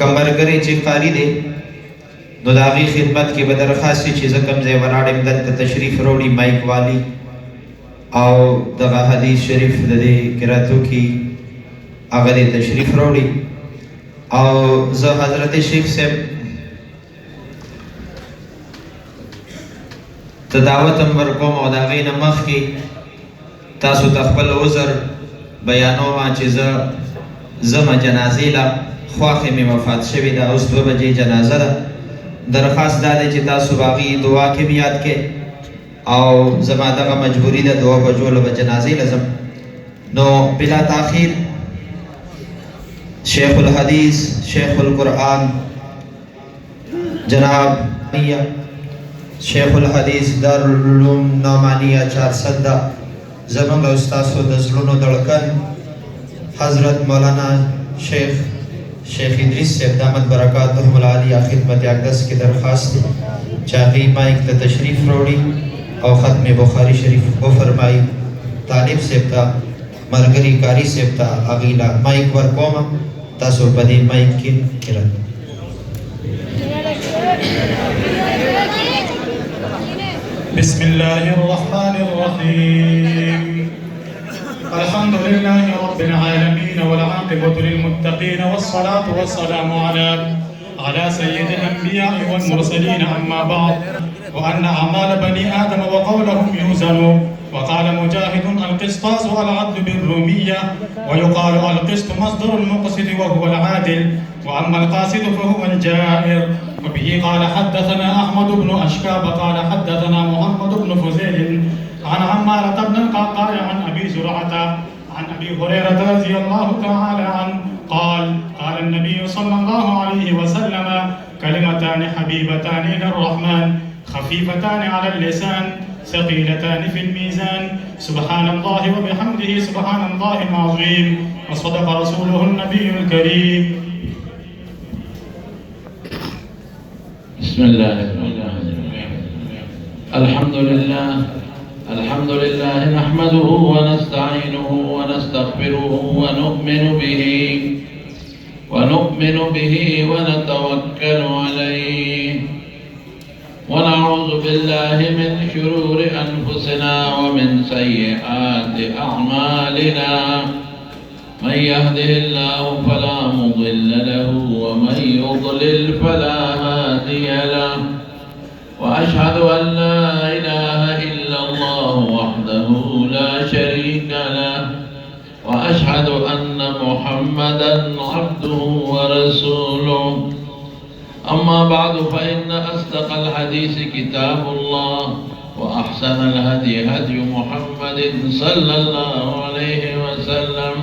کمرګری چې قاری دی نو د هغې خدمت کې به درخواست وي چې زه کوم ځای ولاړ یم دلته تشریف راوړي مایک والي او دغه حدیث شریف د دې قراتو کې هغه دې تشریف راوړي او زه حضرت شیخ صاحب ته دعوت هم ورکوم او د هغې نه مخکې تاسو ته خپل عذر بیانوم چې زه ځمه جنازې له خواښې مې وفات شوې ده اوس 2 بجې جنازه ده درخواست دا دی چې تاسو به هغې دعا کې م یاد کړئ او زما دغه مجبوري ده 2 بجو له به جنازې له ځم نو بلا تاخیر شیخ الحدیث شیخ القرآن جناب شیخ الحدیث دارالعلوم نعمانیه 400 زمونږ او ستاسو د زړونو دړکن حضرت مولانا شیخ ادریس صاحب دامت برکاتهم العالیه خدمت اقدس کی درخواست دی چې هغې مایک ته تشریف راوړي او ختم بخاری شریف وفرمایي طالب صاحب ته ملګري کاري صاحب ته هغې له مایک ورکوم تاسو په دې مایک کې کړئ بسم الله الرحمن الرحيم الحمد لله رب العالمين والعاقبة للمتقين والصلاة والسلام على سيد الأنبياء والمرسلين أما بعد وأن أعمال بني آدم وقولهم يوزن وقال مجاهد القسطاس العدل بالرومية ويقال القسط مصدر المقسط وهو العادل وأما القاسط فهو الجائر وبه قال حدثنا أحمد بن أشكاب قال حدثنا محمد بن فزيل عن عمارة بن القعقاع عن أبي زرعة عن أبي هريرة رضي الله تعالى عنه قال قال النبي صلى الله عليه وسلم كلمتان حبيبتان إلى الرحمن خفيفتان على اللسان ثقيلتان في الميزان سبحان الله وبحمده سبحان الله العظيم وصدق رسوله النبي الكريم. بسم الله الرحمن الرحيم. الحمد لله نحمده ونستعينه ونستغفره ونؤمن به ونتوكل عليه ونعوذ بالله من شرور أنفسنا ومن سيئات أعمالنا من يهده الله فلا مضل له ومن يضلل فلا هادي له وأشهد أن لا إله إلا الله وحده لا شريك له وأشهد أن محمدا عبده ورسوله أما بعد فإن أصدق الحديث كتاب الله وأحسن الهدي هدي محمد صلى الله عليه وسلم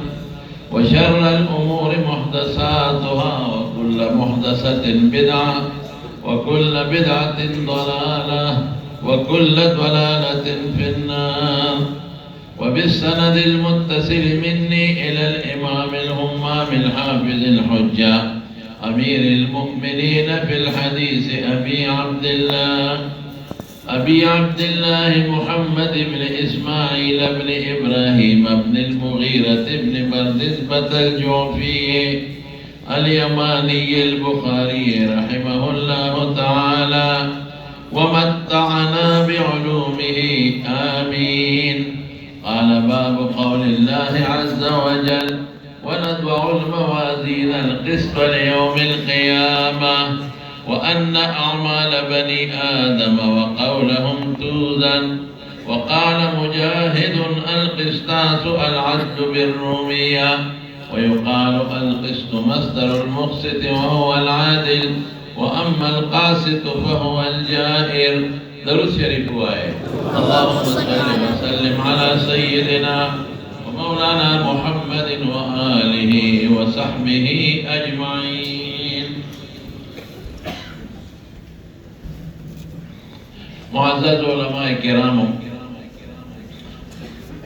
وشر الأمور محدثاتها وكل محدثة بدعة وكل بدعة ضلالة وكل ضلالة في النار. وبالسند المتصل مني إلى الإمام الهمام الحافظ الحجة أمير المؤمنين في الحديث أبي عبد الله محمد بن إسماعيل بن إبراهيم بن المغيرة بن بردزبة الجوفي اليماني البخاري رحمه الله تعالى ومتعنا بعلومه آمين. قال باب قول الله عز وجل ونضع الموازين القسط ليوم القيامة وأن أعمال بني آدم وقولهم توزن. وقال مجاهد القسطاس العدل بالرومية ويقال القسط مصدر المقسط وهو العادل وأما القاسط فهو الجائر. درود شريف وايه اللهم صل وسلم على سيدنا ومولانا محمد وآله وصحبه أجمعين. معزز علماء کرام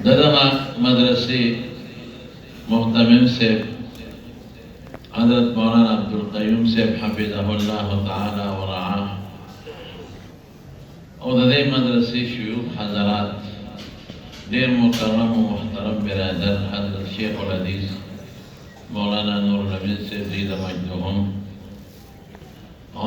ددما مدرسے محتمم سے حضرت مولانا عبدالقیوم سے حفظه الله تعالى ورعاه او د دې مدرسې شيوخ حضرات ډېر مکرم و محترم برادر حضرت شیخ الحدیث مولانا نور الامین صاحب زید مجدهم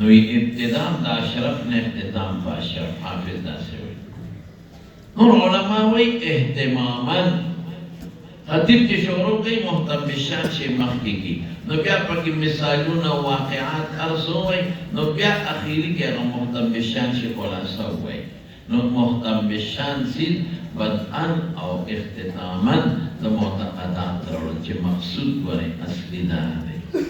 نو ابتدام دا اشرف نے اختتام پا اشرف حافظ دا سے ہوئی نور علماء وی اہتماما خطیب کی شعروں کی محتم بشان شی مخی کی نو بیا پاکی مثالون و واقعات ارسو وی نو بیا اخیری کے اگر محتم بشان شی خلاصہ ہوئی نو محتم بشان سید بدعن او اختتاما دا معتقدات رولن چی مقصود گوری اصلی دارے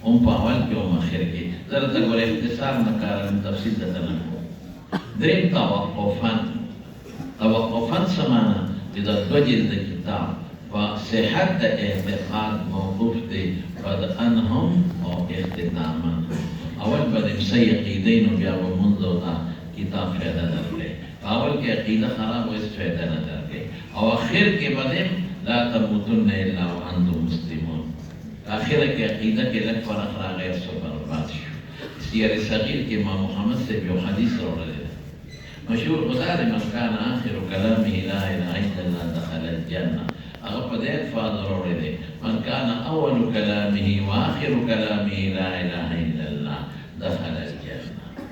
ام پاول کی ام آخر کی ذرا تک گوری اختصار نکارن تفصیل دتنا کو درین توقفاً سمانا اذا دو جلد کتاب وصحت اعتقاد موقوف دے بدعنهم او اختتاما اول بدم سیقیدین و بیابو منذ دا کتاب فیدہ در لے اول کے عقیدہ خراب و اس فیدہ نہ در گئے اور آخر کے بدم لا تموتن الا وانتم مسلمون آخر کے عقیدہ کے لگ فرق را غیر سو برباد شو سیر صغیر کے امام محمد سے بھی حدیث رو لے مشہور خدا دے من کان آخر کلامه لا الہ الا اللہ دخل الجنہ اگر پدے الفاظ رو لے من کان اول کلامه و آخر کلامه لا الہ الا اللہ دخل الجنہ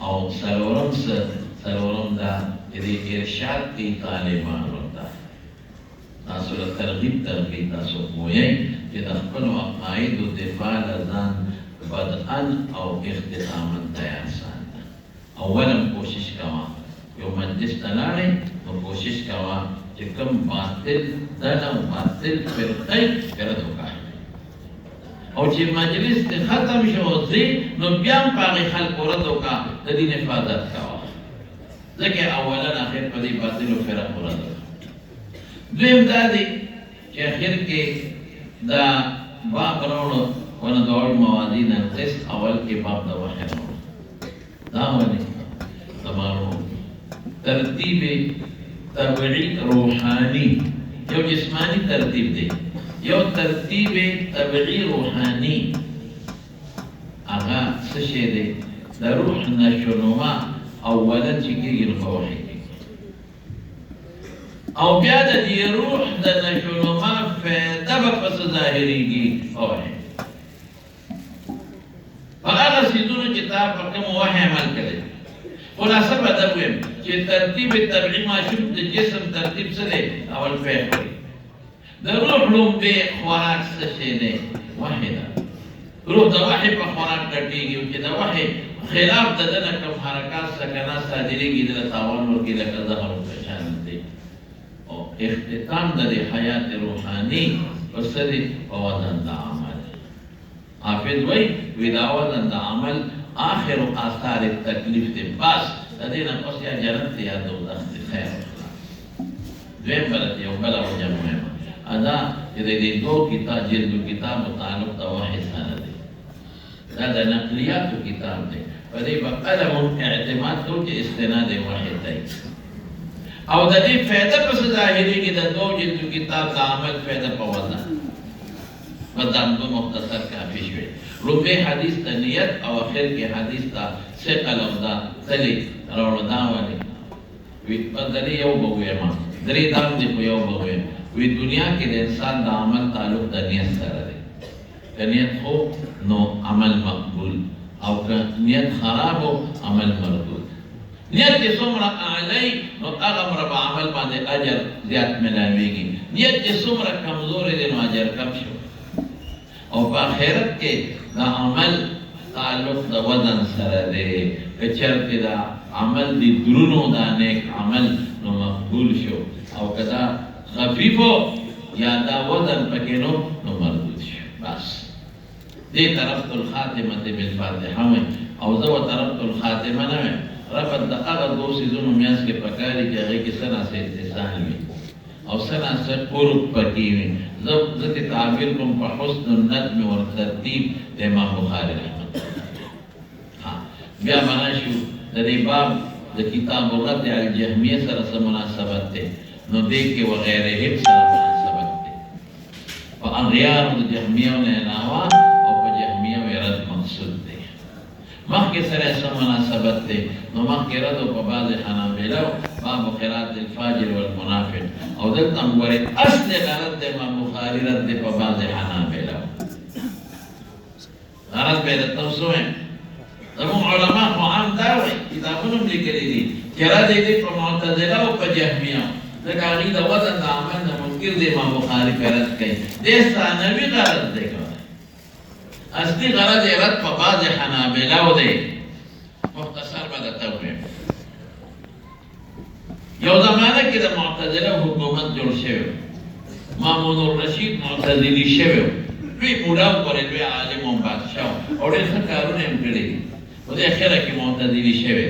اور سلورم دا یدی ارشاد کی طالبان ہوتا ناسو ترغیب تاسو موئی کہ دخپلو عقائد و دفاع لزان بدعن او اختتاما تیارسان اولم کوشش کوا یو مجلس تلاڑے تو کوشش کوا کہ کم باطل دنا و باطل فرقی کرتو کائی او چی مجلس تے ختم شو زی نو بیام پاقی خلق ردو کا دین حفاظت کوا ذکر اولا آخر پدی باطل و فرق ردو دویم دا دی کہ آخر کے دا باب روڑو ون دور موازین قسط اول کے باب دا وحی روڑو دا ونی تمارو ترتیب تبعی روحانی یو جسمانی ترتیب دے یو ترتیب تبعی روحانی آغا سشے دے دا روح نشونما اولا چکی گی نفوحی او بیاد دی روح دا نشونما فیدہ بپس ظاہری گی فوحی فآغا سیدونو کتاب پرکم وحی عمل کرے خلاصہ بدویم چی ترتیب تبعی معشوب دا جسم ترتیب سدے اول فیح ہوئی دا روح لوم بے خوراک سشے دے وحی دا روح دا وحی پا خوراک کٹی گی وچی دا وحی خلاف دا دنا کم حرکات سکنا صادری گی دل تاوان ورکی لکا ظہر و پشان دے اختتام دا دی حیات روحانی وصدی ووزن دا عمل حافظ وی دا وزن دا عمل آخر آثار تکلیف دے باس دا دینا قص یا جنت یا دوزخ دے خیر دویم بلد یو بلا و جمعی ادا یہ دو کتاب جلد کتاب متعلق دا وحی سانا دے دا نقلیات کتاب دے فدی بقلم اعتماد دو کہ استناد وحی تے او دا دی فیدہ پس ظاہری کی دا دو جلد کتاب دا عمل فیدہ پا وزن بدام دو مختصر کافی شوئے ربی حدیث تا نیت او آخر کی حدیث تا سقل او دا تلی روڑ داوانی دری یو بگوئے ماں دری دام دی کو یو بگوئے وی دنیا کے دے انسان دا عمل تعلق دا نیت سر دے کہ نیت ہو نو عمل مقبول او کہ نیت خراب ہو عمل مردود نیت کے سمرہ اعلی نو اغم رب عمل باندے اجر زیاد ملاوی گی نیت کے سمرہ کمزور دے نو اجر کم شو او پا خیرت کے دا عمل تعلق دا وزن سر دے کچر کے دا عمل دی درونو دا نیک عمل نو مقبول شو او کدا خفیفو یا دا وزن پکینو نو مردود شو بس دے طرف الخاتمت بالفاتحہ میں او زو طرف الخاتمہ نوے رفت دا اغا دو سیزونو میاس کے پکاری کہ اگے کی سنہ سے اتصال میں او سنہ سے قرب پکی میں ذات تعبیر کم پا حسن النظم و ترتیب دے امام بخاری رحمت بیا مناشو دا دی باب دا کتاب رد الجہمیہ سر مناسبت تے نو دیکھ کے وغیرہ ہم سر مناسبت تے پا اغیار دا جہمیہ نے ناوا اور پا جہمیہ میں رد مقصود تے مخ کے سر ایسا مناسبت تے نو مخ کے رد و پا باز حنابلہ باب قرات الفاجر والمنافق او دلتا مگوری اصل غلط دے امام بخاری رد دے پا باز حنابلہ غرض به د توسو زموږ علما خو عام دا وایي کتابونه هم لیکلي دي چې راځي دې په معتزله او په جهمیه ځکه هغوی د وزن د عمل نه منکر د امام بخاري په رد کوي دې ثانوي غرض دی اصلي غرض یې رد په بعض حنابلهو دی مختصر به درته ووایم یو زمانه کې د معتزله حکومت جوړ شوی مامون الرشید معتزلي شوی لوی مولا وګورئ لوی عالم او بادشاه او ډېر ښه کارونه یې کړي دي په دې اخره کې معتزلي شوی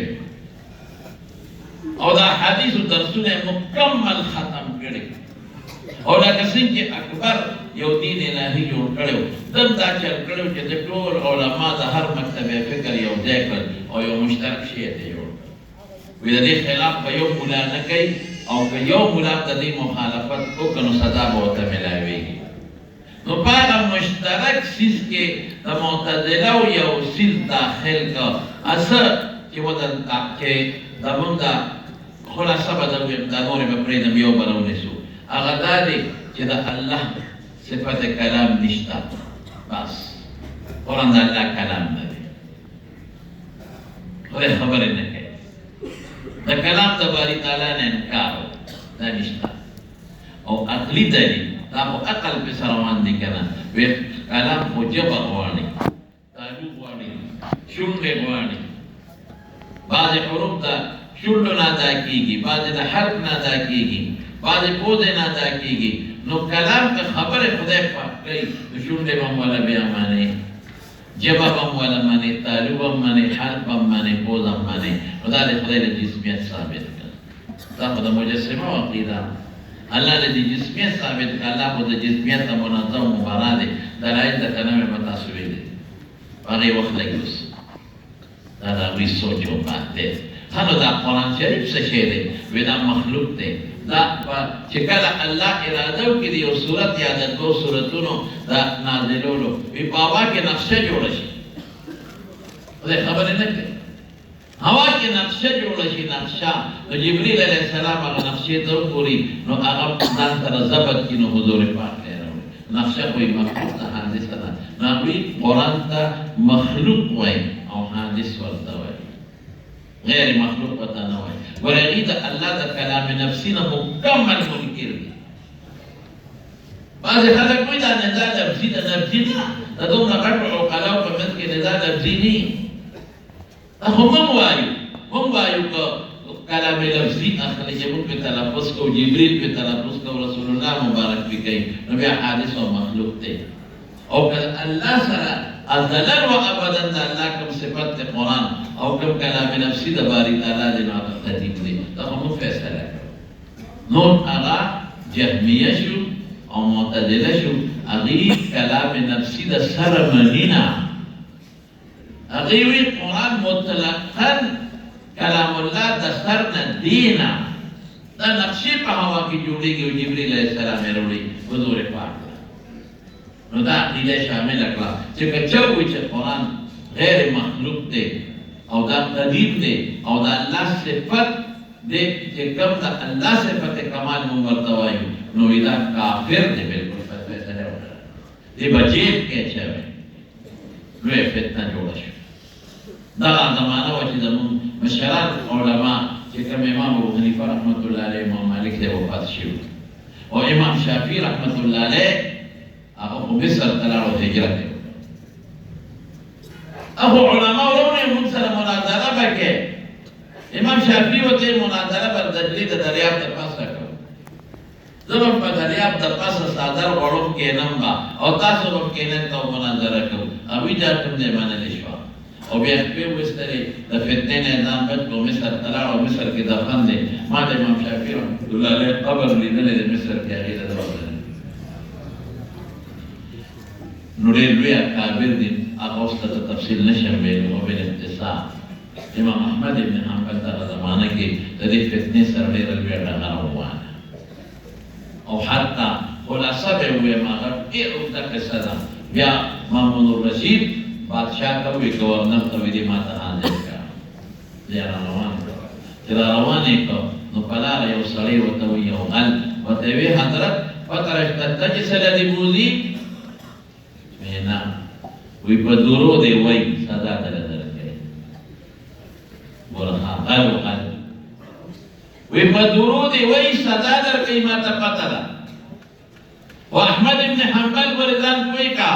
او دا حدیثو درسونه مکمل ختم کړي او لکه څنګه چې اکبر یو دین الهي جوړ کړی و دم دا چل کړی و چې د ټول علما د هر مکتبې فکر یو ځای کړل او یو مشترک شی ته جوړ کړ وی د دې خلاف به یو مولا نه کوي او که یو مولا د دې مخالفت وکړي نو سزا به ورته میلاویږي نو په هغه مشترک څیز کې د معتزله یو څیز داخل کړ اصل چې زمونږ دا خلاصه به د نورې به پرېږدم یو به راونیسو هغه دا دی چې د الله صفت کلام نشته بس قرآن د الله کلام نه دی خدای خبرې نه کوي د کلام د باري تعالی نه انکار دا نشته او عقلي دلیل دا خو عقل پسې روان دي که نه وی کلام خو ژبه غواړي تالو غواړي شونډې غواړي بعضې حروف د شونډو نه ادا کېږي بعضې د حرف نه ادا کېږي بعضې پوزې نه ادا کېږي نو کلام که خبرې خدای پاک کوي نو شونډې به هم والا بیا منې ژبه به هم والا منې تالو به هم منې حرف به هم منې پوز هم منې نو دا د خدای له جسمیت ثابت کړه دا خو د مجسمه عقیده الله له دې جسمیت ثابت کړه الله خو د جسمیت نه منظم مبرا دی دلایل درته نه مې به تاسو ویلي په هغې وخت لږ اوس دا د هغوی سوچ او بات دی ښه نو دا قرآن شریف څه شی دی وی دا مخلوق دی دا چې کله الله اراده وکړي د یو صورت یا د دوو صورتونو د نازلولو وی په هوا کې نقشه جوړه شي خدای خبرې نه کوي هوا کې نقشه جوړه شي نقشه نو جبریل علیه السلام هغه نقشې ته وګوري نو هغه ځان سره ضبط کړي نو حضور پاک ته راوړي نقشه خو یې مخلوق ده حادثه ده نو هغوی قرآن ته مخلوق وایي او حادث ورته وایي غیر مخلوق پتا نه وای ورغی د الله د کلام نفسی نه مکمل منکر دي بعض خلک وایي دا نزاع لفظي د نفسي نه د دومره غټو عقلاو په منځ کې نزاع لفظي نه خو موږ وایو که کلام لفظي اخلي چې موږ پې تلفظ کوو جبریل پې تلفظ کوو رسول الله مبارک پې کوي نو بیا حادث او مخلوق دی او که الله سره ازلا و ابدا د الله کوم صفت د قرآن او کوم کلام نفسي د باري تعالی د نه ترتیب دی دا هم فیصله نور هغه جهمیه شو او معتزله شو هغوی کلام نفسي د سره مني نه هغوی وی قرآن مطلقا کلام الله د سر نه دی نه دا نقشې په هوا کې جوړېږي او جبریل علیه السلام یې راوړي حضور پاک نو دا عقیده شامله کړه چې که چا وایي چې قرآن غیر مخلوق دی او دا قدیم دی او دا الله صفت دی چې کوم د الله صفت کمال مونږ ورته وایو نو دا کافر دی بلکل فیصله وکړه دې به جیب کې اچوی لویه فتنه جوړه شوه دغه زمانه وه چې زمونږ مشران علما چې کوم امام ابو حنیفه رحمت الله علیه امام مالک دی وفات شوي او امام شافعي رحمت الله علیه هغه خو مصر ته لاړو هجرت یې هغو علماو راوړي موږ سره مناظره به کې امام شافعي ورته یې مناظره به دجلي د دریاب د پاسه کوو زه به په دریاب د پاسه څادر غوړم کښېنم به او تاسو به کښېنئ ته مناظره کوو هغوی دا کوم ځای منلې شوه او بیا شپې وایستلې د فتنې نه یې ځان بچ کړو مصر ته لاړ او مصر کې دفن دی ما د امام شافعي رحمت الله علیه قبر لیدلی د مصر کې هغې ته دروازه نو ډېر لوی اکابر دي هغه اوس ته تفصیل نشم ویلی خو بالاختصار امام احمد ابن حنبل دغه زمانه کې د دې فتنې سره ډېره لویه ډغره روانه او حتی خلاصه به ووایم هغه ډېر اوږده قصه ده بیا مامون الرشید بادشاه ته ووایي ګورنر ته وایي دې ما ته حاضر کړه بیا را روان کړه چې را روان یې کړه نو په لاره یو سړی ورته وایي یو غل ورته یې وایي حضرت پته راشته ته چې سره دې بوځي نه وی په درود یې وایي سزا دله درکوي. ګوره قالو قالو وی په درود یې وایي سزا درکوي، ما ته پته ده. و احمد ابن حنبل ولې ځان پوه کا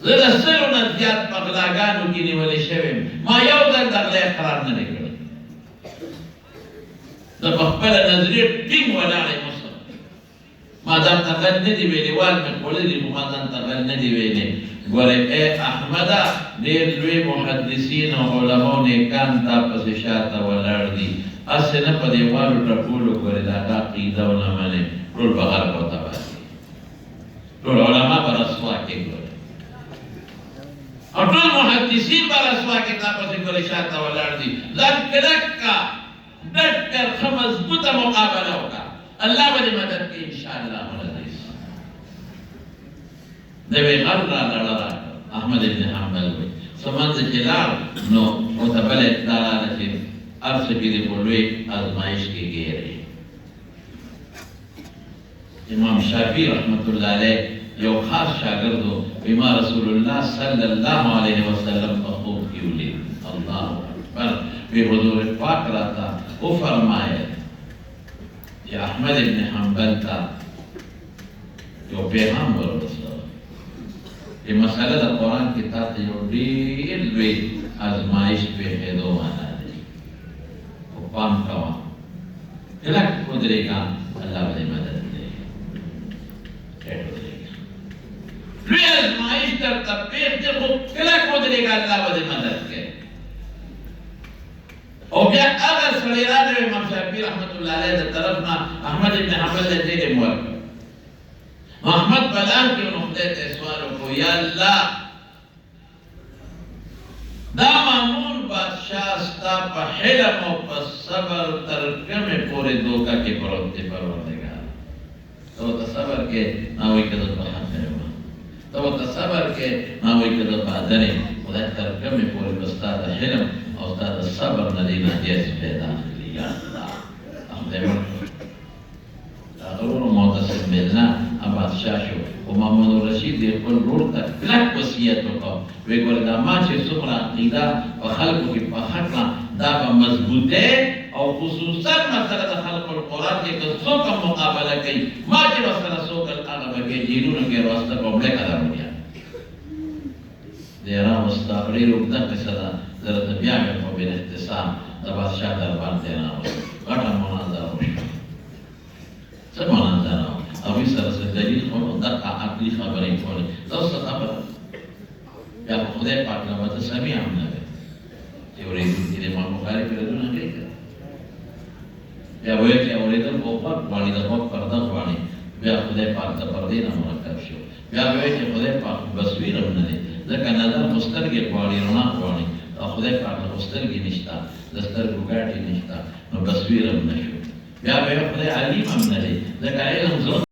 زه د سلو نه زیات په غلاګانو کې نیولې شوی یم، ما یو ځل د غلا اقرار نه دی کړی. زه په خپله نظریې ټینګ ولاړ یم. ما ځان ته غل نه دي ویلي، وال مې خوړلي خو ما ځان ته غل نه دي ویلي. ګورې ای احمده، ډېر لوی محدثین او علماو نیکان تا پسې شاته ولاړ دي، هسې نه په دیوالو ټپولو ګورې د هغه عقیده ونه منې، ټول به غرب او تباه دي، ټول علما به رسوا کې ګورې، او ټول محدثین به رسوا کې تا پسې ګورې شاته ولاړ دي. ځان کلک کا، ډډ کر، ښه مضبوطه مقابله وکړه، الله به دې مدد کوي انشاءالله. العزیز د وی غر را لړه احمد ابن حنبل وی سمند چې لاړ نو متبل دارانه چې ارس کې دې په لوی ازمایش کې ګیري. امام شافعی رحمت الله علیه یو خاص شاګرد و، ما رسول الله صلی الله علیه وسلم په خوب کې ولید. الله اکبر. وی حضور پاک راته وفرمایل چې احمد ابن حنبل ته یو پیغام ورسوه، چې مسله د قرآن کې تا ته یو ډېر لوی ازمایش پېښېدو معنا دی، خو پام کوه، کلک ودرېږه، الله به دې مدد کوي. لوی ازمایش درته پېښ دی، خو کلک ودرېږه، الله به دې مدد کوي. او بیا هغه سړی راغی امام شافعي رحمت الله علیه د طرف نه احمد ابن حنبل ته ټیټې ورکړ. محمد بلان کې نو خدای ته سوال وکړو، یا الله دا مامون بادشاه ستا په حلم او په صبر تر کومې پورې دوکه کې پروت دی پروردګار؟ ته ورته صبر کې ما وایي که زه په حق یم، ته ورته صبر کې ما وایي که زه بادر یم، خدای تر کومې پورې به ستا د حلم او ستا د صبر نه دې ناجیز پیدا کړي. یا الله خدای ورکړو. هغه ورو معتصم بالله بادشاه شو، خو محمد رشید یې خپل ورور ته کلک وصیت وکړ، ویې ګوره دا ما چې څومره عقیده په خلکو کې پخه کړه دا به مضبوطی، او خصوصا مسله د خلق القرآن کې که څوک هم مقابله کوي، ما چې ورسره څوک هغه به کې جیلونو کې واسطه په مړه قدم وکړي. د راوسته ډېر اوږده قصه ده، زه درته بیا مې په بالاختصار د بادشاه دربار ته راوستم. غټه مناظره وشوه. څه مناظره وه؟ هغوی سره څه دلیل خو نو دقه عقلي خبرې کولې. دا اوس څه خبره ده؟ بیا خو خدای پاک نه به ته سمیع هم نه وې، چې اورېدونکي د امام بخاري پرېدونه کوي که بیا به وایي چې اورېدل خو غوږ غواړي، د غوږ پرده غواړي. بیا خدای پاک د پردې نه مرکب شو. بیا به وایي چې خدای پاک بصیر هم نه دی، ځکه نظر خو سترګې غواړي، رڼا غواړي، او خدای پاک خو سترګې نشته، د سترګو ګاټې نشته، نو بصیر هم نه شو. بیا به وایي خدای علیم هم نه دی، ځکه علم زړه